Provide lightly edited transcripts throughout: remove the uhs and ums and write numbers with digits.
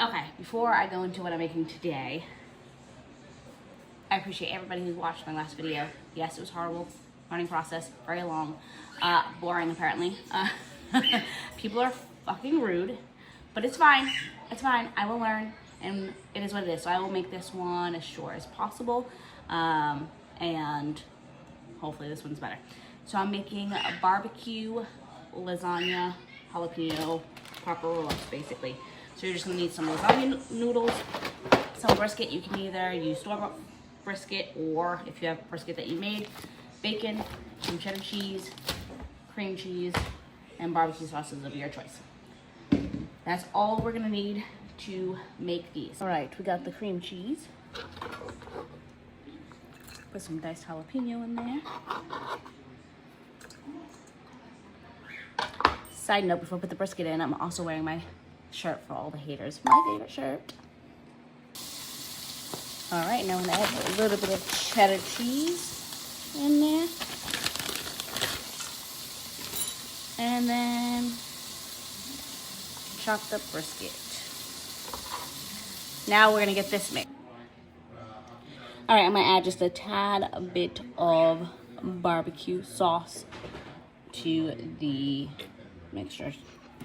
Okay, before I go into what I'm making today, I appreciate everybody who's watched my last video. Yes, it was horrible, learning process, very long, boring apparently. People are fucking rude, but it's fine. It's fine. I will learn, and it is what it is. So I will make this one as short as possible, and hopefully this one's better. So I'm making a barbecue lasagna jalapeno proper roll-ups, basically. So you're just gonna need some lasagna noodles, some brisket. You can either use store-bought brisket, or if you have brisket that you made, bacon, some cheddar cheese, cream cheese, and barbecue sauces of your choice. That's all we're gonna need to make these. All right, we got the cream cheese. Put some diced jalapeno in there. Side note, before I put the brisket in, I'm also wearing my shirt for all the haters. My favorite shirt. All right, now I'm gonna add a little bit of cheddar cheese in there. And then chopped up brisket. Now we're gonna get this mixed. All right, I'm gonna add just a tad bit of barbecue sauce to the mixture,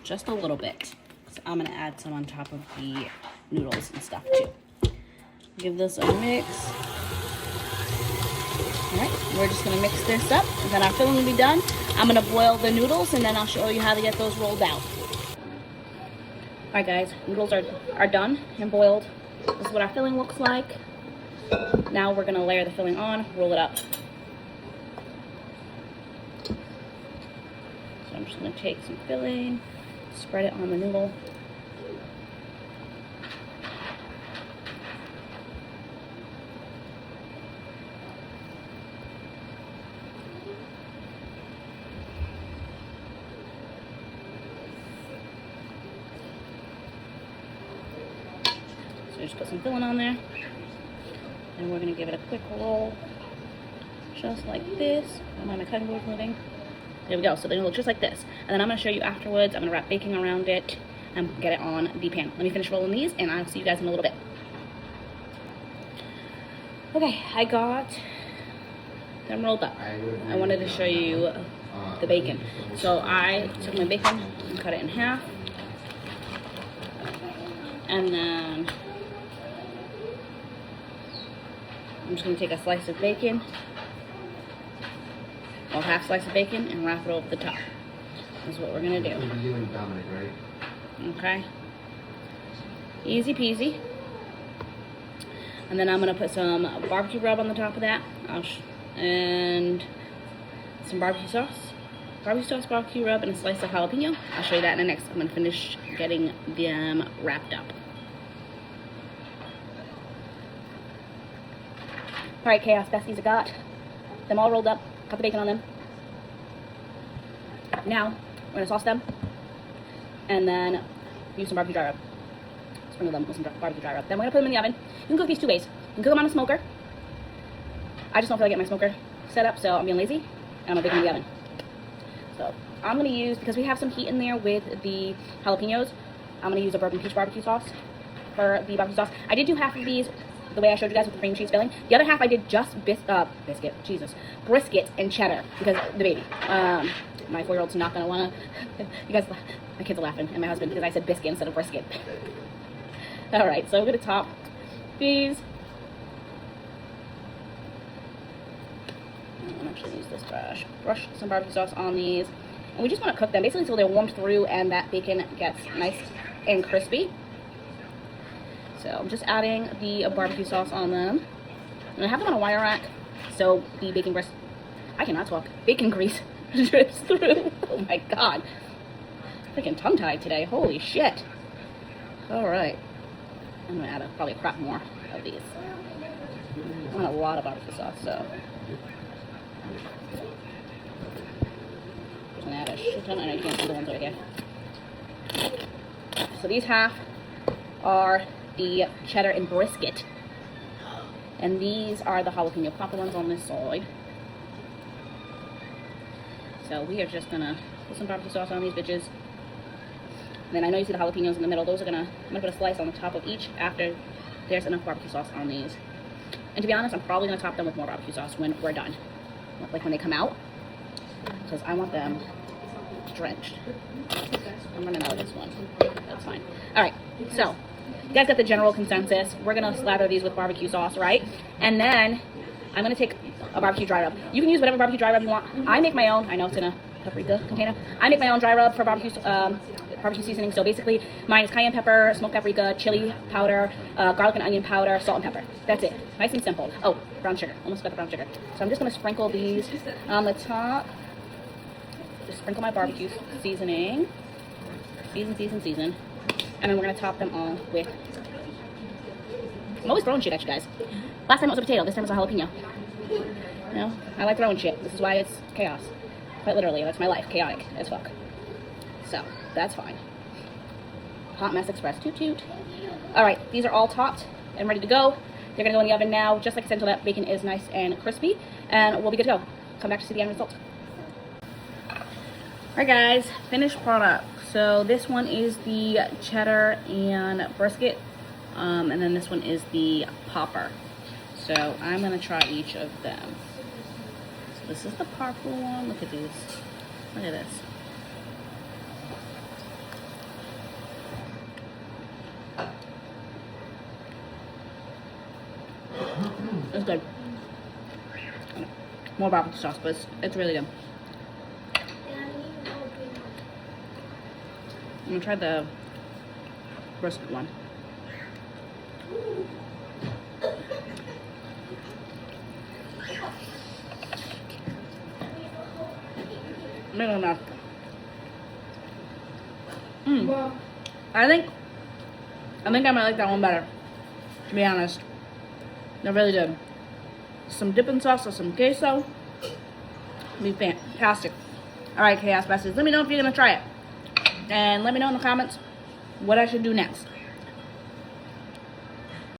just a little bit. So I'm gonna add some on top of the noodles and stuff too. Give this a mix. All right, we're just gonna mix this up, and then our filling will be done. I'm gonna boil the noodles, and then I'll show you how to get those rolled out. All right, guys, noodles are done and boiled. This is what our filling looks like. Now we're gonna layer the filling on, roll it up. So I'm just gonna take some filling, spread it on the noodle. So just put some filling on there. And we're gonna give it a quick roll, just like this. I don't mind my cutting board moving. There we go, so they're gonna look just like this. And then I'm gonna show you afterwards. I'm gonna wrap bacon around it and get it on the pan. Let me finish rolling these, and I'll see you guys in a little bit. Okay, I got them rolled up. I wanted to show you the bacon. So I took my bacon and cut it in half. And then I'm just gonna take a slice of bacon, well, half slice of bacon, and wrap it over the top. That's what we're gonna do. Okay. Easy peasy. And then I'm gonna put some barbecue rub on the top of that, and some barbecue sauce. Barbecue sauce, barbecue rub, and a slice of jalapeno. I'll show you that in the next. I'm gonna finish getting them wrapped up. All right, Chaos Besties, I got them all rolled up, cut the bacon on them. Now, we're gonna sauce them, and then use some barbecue dry rub. Sprinkle them with some barbecue dry rub. Then we're gonna put them in the oven. You can cook these two ways. You can cook them on a smoker. I just don't feel like getting my smoker set up, so I'm being lazy, and I'm gonna bake them in the oven. So I'm gonna use, because we have some heat in there with the jalapenos, I'm gonna use a bourbon peach barbecue sauce for the barbecue sauce. I did do half of these the way I showed you guys with the cream cheese filling. The other half I did just brisket and cheddar, because the baby. My 4-year-old's not gonna wanna, you guys, my kids are laughing, and my husband, because I said biscuit instead of brisket. All right, so I'm gonna top these. I'm actually use this brush some barbecue sauce on these. And we just wanna cook them basically until they're warmed through and that bacon gets nice and crispy. So I'm just adding the barbecue sauce on them. And I have them on a wire rack, so the bacon grease drips through. Oh my god. Freaking tongue-tied today. Holy shit. Alright. I'm gonna add probably a crap more of these. I want a lot of barbecue sauce, so. I'm gonna add a shit ton, and I can't see the ones over here. So these half are the cheddar and brisket, and these are the jalapeno popper ones on this side. So we are just gonna put some barbecue sauce on these bitches. And then I know you see the jalapenos in the middle. I'm gonna put a slice on the top of each after there's enough barbecue sauce on these. And to be honest, I'm probably gonna top them with more barbecue sauce when we're done. Like when they come out, because I want them drenched. I'm running out of this one. That's fine. All right, so you guys got the general consensus. We're gonna slather these with barbecue sauce, right? And then I'm gonna take a barbecue dry rub. You can use whatever barbecue dry rub you want. I make my own. I know it's in a paprika container. I make my own dry rub for barbecue seasoning. So basically, mine is cayenne pepper, smoked paprika, chili powder, garlic and onion powder, salt and pepper. That's it. Nice and simple. Oh, brown sugar. Almost got the brown sugar. So I'm just gonna sprinkle these on the top. Just sprinkle my barbecue seasoning. Season. And then we're gonna top them all with. I'm always throwing shit at you guys. Last time it was a potato. This time it's a jalapeno. You know, I like throwing shit. This is why it's chaos. Quite literally, that's my life. Chaotic as fuck. So, that's fine. Hot Mess Express. Toot toot. Alright, these are all topped and ready to go. They're going to go in the oven now, just like I said, until that bacon is nice and crispy. And we'll be good to go. Come back to see the end result. Alright guys, finished product. So this one is the cheddar and brisket. And then this one is the popper. So I'm going to try each of them. So this is the purple one. Look at these. Look at this. It's good. More barbecue sauce, but it's really good. I'm gonna try the brisket one. Middle enough. I think I might like that one better, to be honest. They're really good. Some dipping sauce or some queso. Be fantastic. Alright, Chaos Besties, let me know if you're gonna try it. And let me know in the comments what I should do next.